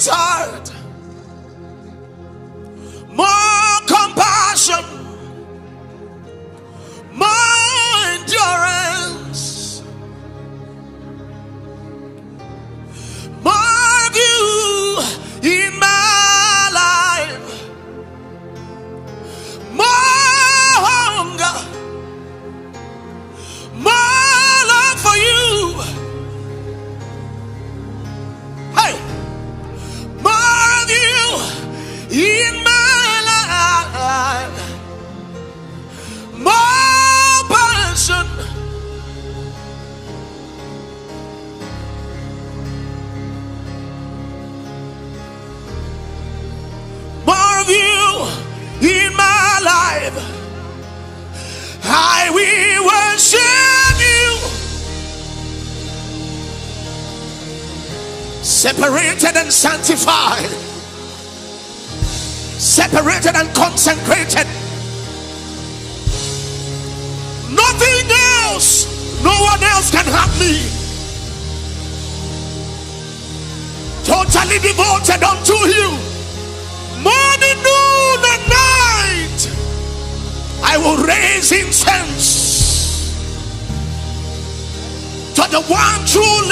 heart, more compassion, more endurance, more of you in my life, more hunger, more love for you. Hey, more of you in my life, more passion, more of you in my life. I will worship you, separated and sanctified, separated and consecrated. Nothing else, no one else can have me. Totally devoted unto you. Morning, noon, and night, I will raise incense to the one true